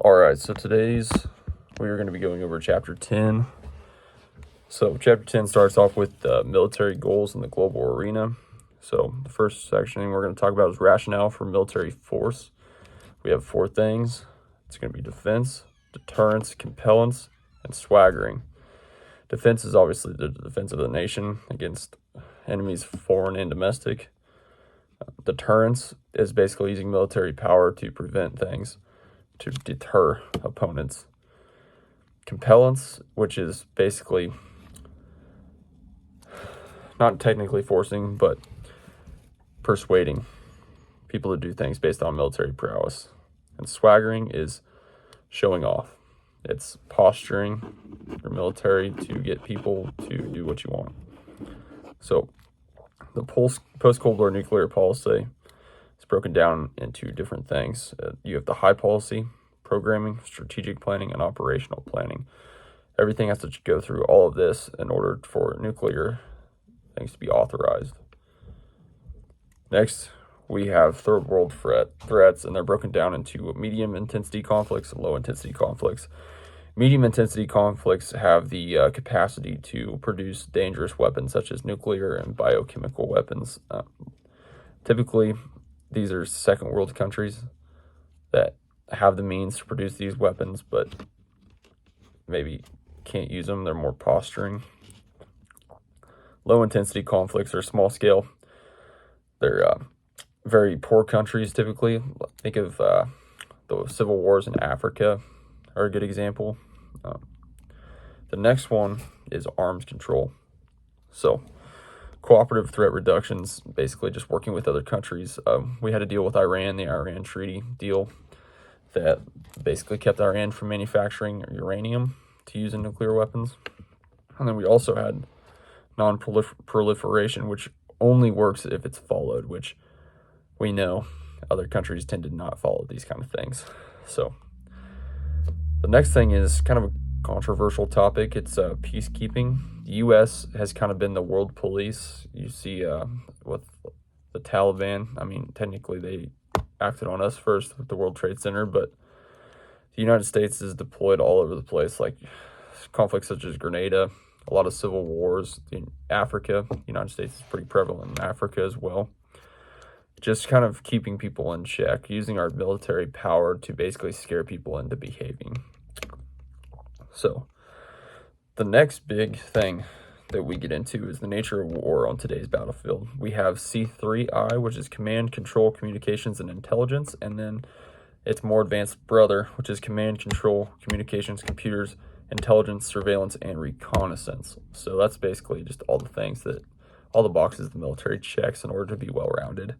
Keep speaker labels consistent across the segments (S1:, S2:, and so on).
S1: Alright, so we are going to be going over Chapter 10. So Chapter 10 starts off with military goals in the global arena. So the first section we're going to talk about is rationale for military force. We have 4 things. It's going to be defense, deterrence, compellence, and swaggering. Defense is obviously the defense of the nation against enemies foreign and domestic. Deterrence is basically using military power to prevent things, to deter opponents. Compellence, which is basically not technically forcing, but persuading people to do things based on military prowess. And swaggering is showing off. It's posturing your military to get people to do what you want. So the post-Cold War nuclear policy is broken down into different things. You have the high policy, programming, strategic planning, and operational planning. Everything has to go through all of this in order for nuclear things to be authorized. Next, we have third world threats, and they're broken down into medium intensity conflicts and low intensity conflicts. Medium intensity conflicts have the capacity to produce dangerous weapons such as nuclear and biochemical weapons. Typically, these are second world countries that have the means to produce these weapons, but maybe can't use them. They're more posturing. Low intensity conflicts are small scale. They're very poor countries typically. Think of the civil wars in Africa are a good example. The next one is arms control. So cooperative threat reductions, basically just working with other countries. We had to deal with Iran, the Iran Treaty deal that basically kept Iran from manufacturing uranium to use in nuclear weapons. And then we also had non-proliferation, which only works if it's followed, which we know other countries tend to not follow these kind of things. So the next thing is kind of a controversial topic. It's peacekeeping. The U.S. has kind of been the world police. You see with the Taliban, I mean, technically they acted on us first with the World Trade Center, but the United States is deployed all over the place, like conflicts such as Grenada, a lot of civil wars in Africa. The United States is pretty prevalent in Africa as well. Just kind of keeping people in check, using our military power to basically scare people into behaving. So the next big thing that we get into is the nature of war on today's battlefield. We have C3I, which is command, control, communications, and intelligence, and then its more advanced brother, which is command, control, communications, computers, intelligence, surveillance, and reconnaissance. So that's basically just all the boxes the military checks in order to be well-rounded.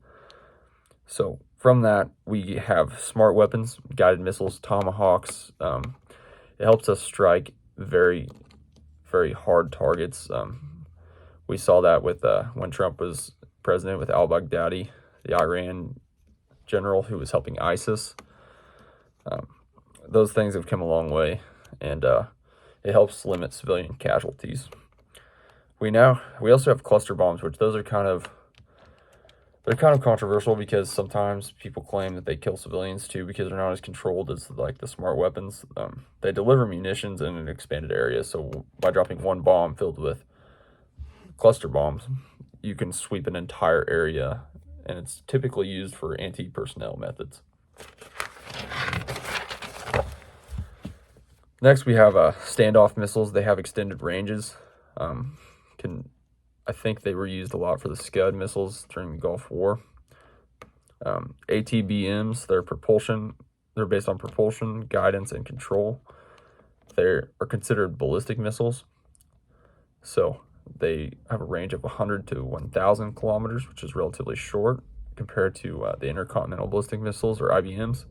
S1: So from that, we have smart weapons, guided missiles, tomahawks. It helps us strike very, very hard targets. We saw that with when Trump was president with al-Baghdadi, the Iran general who was helping ISIS. Those things have come a long way, and it helps limit civilian casualties. We also have cluster bombs, which they're kind of controversial because sometimes people claim that they kill civilians too because they're not as controlled as like the smart weapons. They deliver munitions in an expanded area, so by dropping one bomb filled with cluster bombs, you can sweep an entire area, and it's typically used for anti-personnel methods. Next, we have standoff missiles. They have extended ranges. I think they were used a lot for the Scud missiles during the Gulf War. ATBMs, they're based on propulsion, guidance, and control. They are considered ballistic missiles. So they have a range of 100 to 1,000 kilometers, which is relatively short compared to the intercontinental ballistic missiles, or IBMs.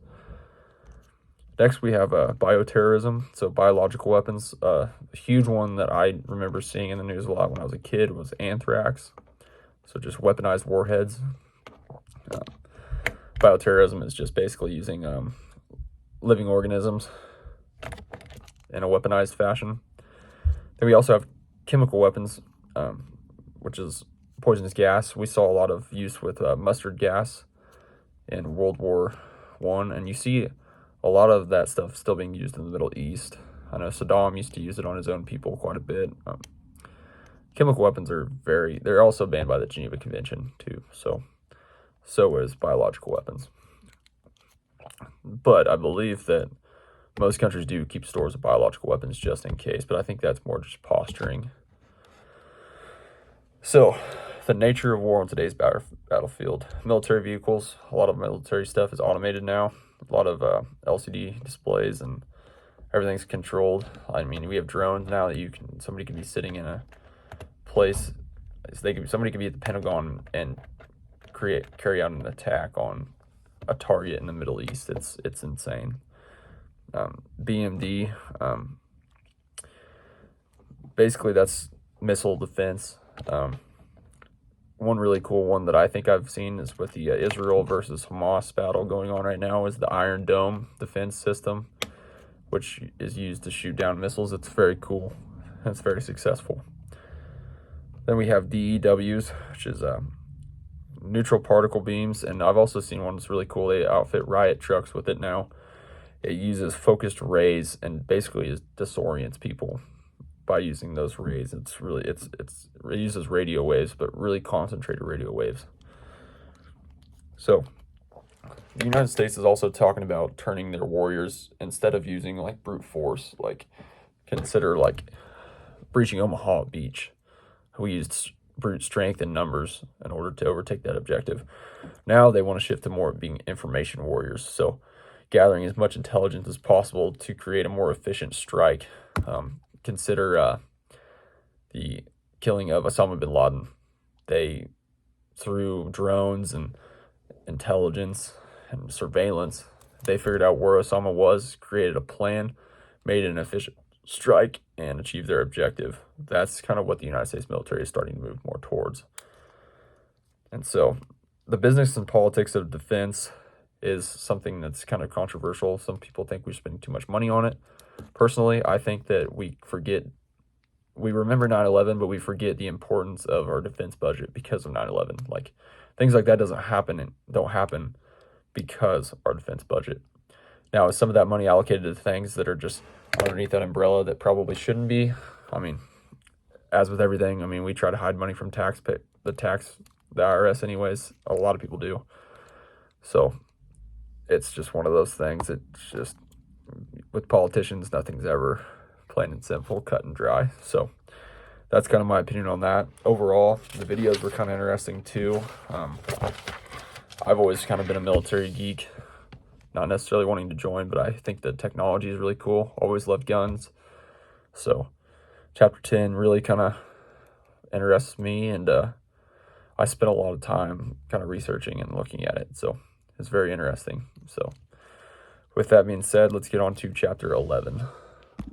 S1: Next, we have bioterrorism, so biological weapons. A huge one that I remember seeing in the news a lot when I was a kid was anthrax, so just weaponized warheads. Bioterrorism is just basically using living organisms in a weaponized fashion. Then we also have chemical weapons, which is poisonous gas. We saw a lot of use with mustard gas in World War I, and you see a lot of that stuff still being used in the Middle East. I know Saddam used to use it on his own people quite a bit. Chemical weapons they're also banned by the Geneva Convention too. So is biological weapons. But I believe that most countries do keep stores of biological weapons just in case, but I think that's more just posturing. So, the nature of war on today's battlefield. Military vehicles, a lot of military stuff is automated now. A lot of LCD displays and everything's controlled. I mean, we have drones now that somebody can be sitting in a place, somebody can be at the Pentagon and carry out an attack on a target in the Middle East. It's insane. BMD, basically that's missile defense. One really cool one that I think I've seen is with the Israel versus Hamas battle going on right now is the Iron Dome defense system, which is used to shoot down missiles. It's very cool. It's very successful. Then we have DEWs, which is neutral particle beams, and I've also seen one that's really cool. They outfit riot trucks with it now. It uses focused rays and basically disorients people by using those rays. It uses radio waves, but really concentrated radio waves. So the United States is also talking about turning their warriors, instead of using like brute force, like consider like breaching Omaha Beach. We used brute strength and numbers in order to overtake that objective. Now they want to shift to more being information warriors. So gathering as much intelligence as possible to create a more efficient strike. Consider the killing of Osama bin Laden. They, through drones and intelligence and surveillance, they figured out where Osama was, created a plan, made an efficient strike, and achieved their objective. That's kind of what the United States military is starting to move more towards. And so the business and politics of defense is something that's kind of controversial. Some people think we're spending too much money on it. Personally, I think that we remember 9/11, but we forget the importance of our defense budget because of 9/11. Like, things like that don't happen because our defense budget. Now, is some of that money allocated to things that are just underneath that umbrella that probably shouldn't be? I mean, as with everything, I mean, we try to hide money from the IRS anyways. A lot of people do. So it's just one of those things. It's just, with politicians, nothing's ever plain and simple, cut and dry. So that's kind of my opinion on that. Overall, the videos were kind of interesting too. I've always kind of been a military geek, not necessarily wanting to join, but I think the technology is really cool. Always loved guns. So chapter 10 really kind of interests me, and I spent a lot of time kind of researching and looking at it. So it's very interesting. So with that being said, let's get on to chapter 11.